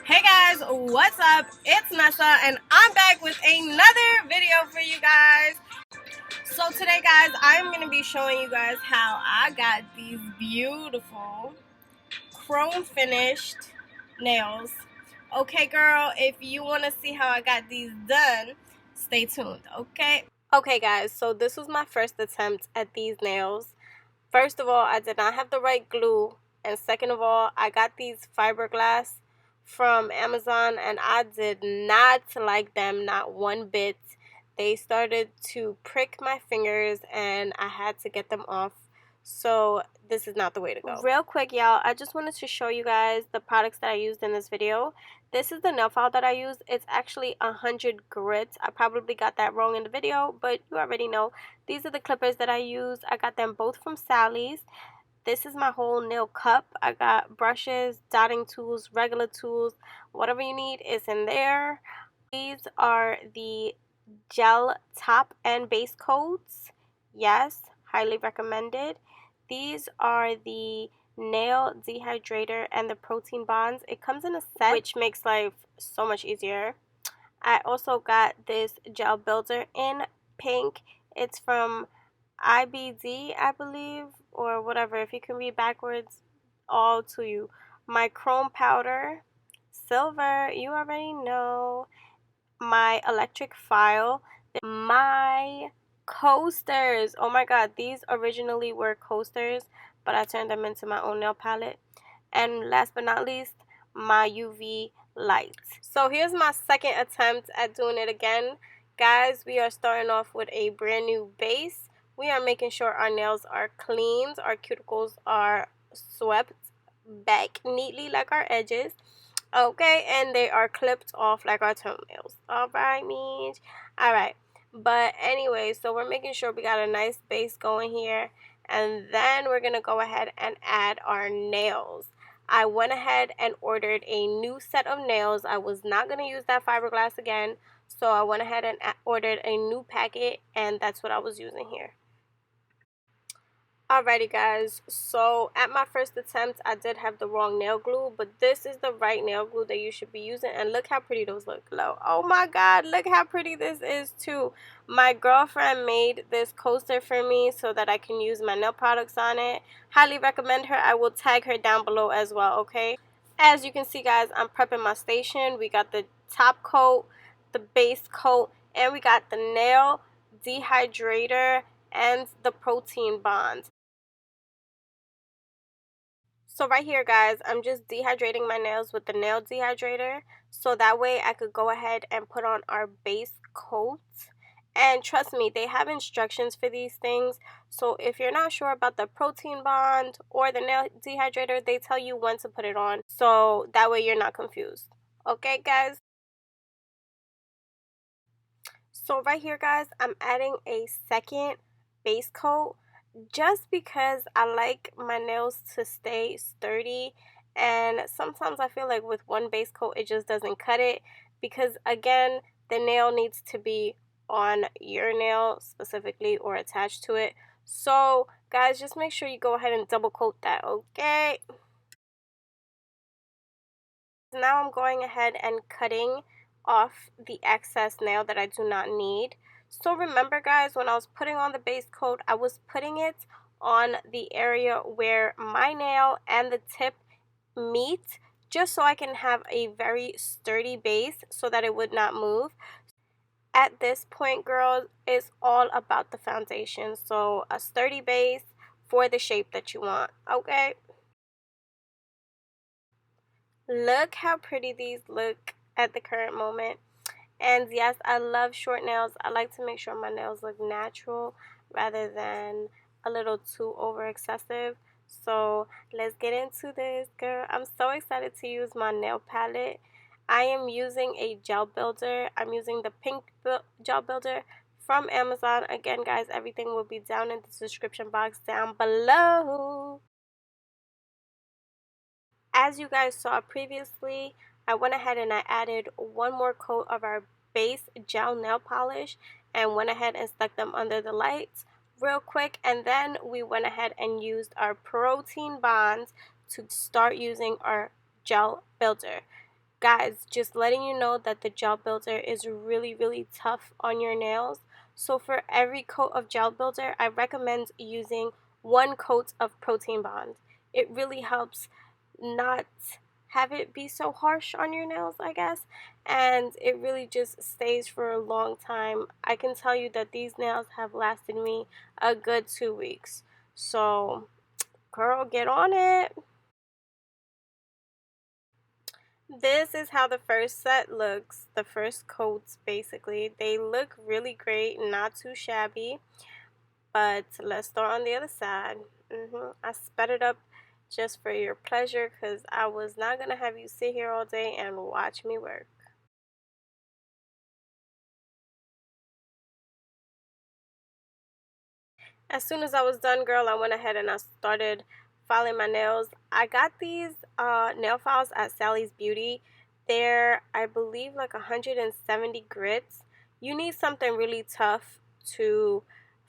Hey guys, what's up? It's Nessa and I'm back with another video for you guys. So today guys, I'm going to be showing you guys how I got these beautiful chrome finished nails. Okay girl, if you want to see how I got these done, stay tuned, okay? Okay guys, so this was my first attempt at these nails. First of all, I did not have the right glue, and second of all, I got these fiberglass from Amazon and I did not like them, not one bit. They started to prick my fingers and I had to get them off. So this is not the way to go. Real quick, y'all, I just wanted to show you guys the products that I used in this video. This is the nail file that I used. It's actually 100 grit. I probably got that wrong in the video, but you already know. These are the clippers that I used. I got them both from Sally's. This is my whole nail cup. I got brushes, dotting tools, regular tools. Whatever you need is in there. These are the gel top and base coats. Yes, highly recommended. These are the nail dehydrator and the protein bonds. It comes in a set, which makes life so much easier. I also got this gel builder in pink. It's from IBD, I believe, or whatever. If you can read backwards, all to you. My chrome powder, silver, you already know. My electric file, my coasters. Oh my god, these originally were coasters, but I turned them into my own nail palette. And last but not least, my UV lights. So here's my second attempt at doing it again. Guys, we are starting off with a brand new base. We are making sure our nails are cleaned, our cuticles are swept back neatly like our edges. Okay, and they are clipped off like our toenails. Alright, Meej. Alright, but anyway, so we're making sure we got a nice base going here. And then we're going to go ahead and add our nails. I went ahead and ordered a new set of nails. I was not going to use that fiberglass again. So I went ahead and ordered a new packet, and that's what I was using here. Alrighty guys, so at my first attempt I did have the wrong nail glue, but this is the right nail glue that you should be using, and look how pretty those look. Oh my god, look how pretty this is too. My girlfriend made this coaster for me so that I can use my nail products on it. Highly recommend her. I will tag her down below as well, okay? As you can see guys, I'm prepping my station. We got the top coat, the base coat, and we got the nail dehydrator and the protein bonds. So right here guys, I'm just dehydrating my nails with the nail dehydrator so that way I could go ahead and put on our base coat. And trust me, they have instructions for these things. So if you're not sure about the protein bond or the nail dehydrator, they tell you when to put it on. So that way you're not confused. Okay guys? So right here guys, I'm adding a second base coat just because I like my nails to stay sturdy, and sometimes I feel like with one base coat it just doesn't cut it, because again the nail needs to be on your nail specifically or attached to it. So guys, just make sure you go ahead and double coat that, okay? Now I'm going ahead and cutting off the excess nail that I do not need. So remember guys, when I was putting on the base coat, I was putting it on the area where my nail and the tip meet, just so I can have a very sturdy base so that it would not move. At this point, girls, it's all about the foundation. So a sturdy base for the shape that you want, okay? Look how pretty these look at the current moment. And yes, I love short nails. I like to make sure my nails look natural rather than a little too over excessive. So let's get into this, girl. I'm so excited to use my nail palette. I am using a gel builder. I'm using the pink gel builder from Amazon. Again, guys, everything will be down in the description box down below. As you guys saw previously, I went ahead and I added one more coat of our base gel nail polish and went ahead and stuck them under the lights real quick, and then we went ahead and used our protein bonds to start using our gel builder. guys, just letting you know that the gel builder is really tough on your nails. So for every coat of gel builder, I recommend using 1 coat of protein bond. It really helps not have it be so harsh on your nails, I guess, and it really just stays for a long time. I can tell you that these nails have lasted me a good 2 weeks. So girl, get on it. This is how the first set looks, the first coats basically. They look really great, not too shabby. But let's start on the other side. I sped it up just for your pleasure because I was not going to have you sit here all day and watch me work. As soon as I was done, girl, I went ahead and I started filing my nails. I got these nail files at Sally's Beauty. They're, I believe, like 170 grits. You need something really tough to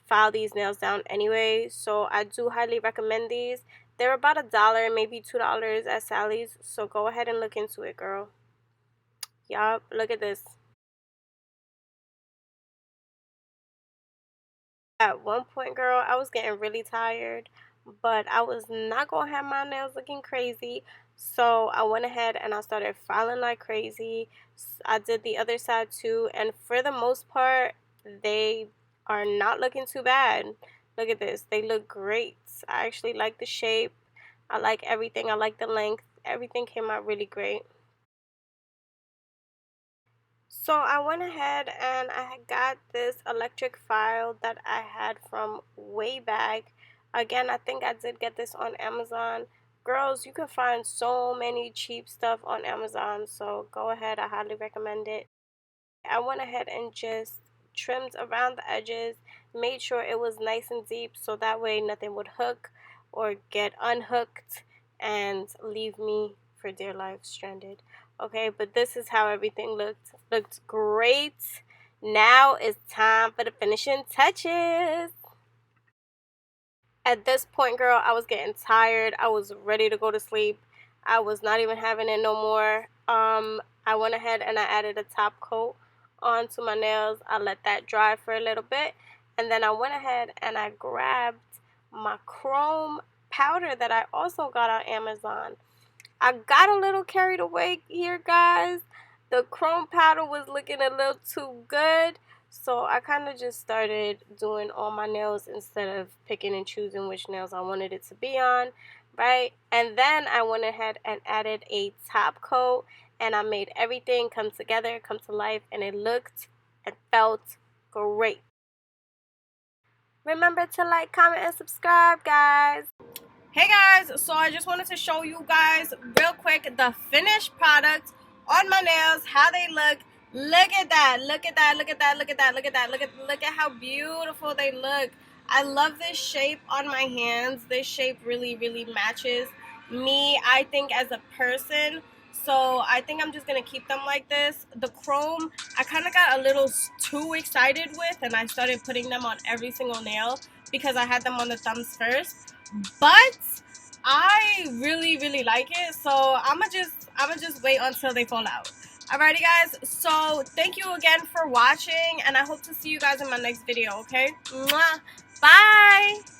file these nails down anyway, so I do highly recommend these. They're about $1, maybe $2 at Sally's, so go ahead and look into it, girl. Yup, look at this. At one point, girl, I was getting really tired, but I was not gonna have my nails looking crazy, so I went ahead and I started filing like crazy. I did the other side too, and for the most part, they are not looking too bad. Look at this. They look great. I actually like the shape. I like everything. I like the length. Everything came out really great. So I went ahead and I got this electric file that I had from way back. Again, I think I did get this on Amazon. Girls, you can find so many cheap stuff on Amazon, so go ahead. I highly recommend it. I went ahead and just trimmed around the edges, made sure it was nice and deep so that way nothing would hook or get unhooked and leave me for dear life stranded. Okay, but this is how everything looked great. Now it's time for the finishing touches. At this point, girl, I was getting tired. I was ready to go to sleep. I was not even having it no more. I went ahead and I added a top coat onto my nails. I let that dry for a little bit, and then I went ahead and I grabbed my chrome powder that I also got on Amazon. I got a little carried away here, guys. The chrome powder was looking a little too good, so I kind of just started doing all my nails instead of picking and choosing which nails I wanted it to be on, right? And then I went ahead and added a top coat, and I made everything come together, come to life, and it looked and felt great. Remember to like, comment, and subscribe, guys. Hey guys, so I just wanted to show you guys real quick the finished product on my nails, how they look. Look at that, look at that, look at that, look at that, look at that, look at how beautiful they look. I love this shape on my hands. This shape really matches me, I think, as a person. So I think I'm just going to keep them like this. The chrome, I kind of got a little too excited with, and I started putting them on every single nail because I had them on the thumbs first. But I really like it, so I'ma just wait until they fall out. Alrighty guys, so thank you again for watching, and I hope to see you guys in my next video. Okay, mwah. Bye.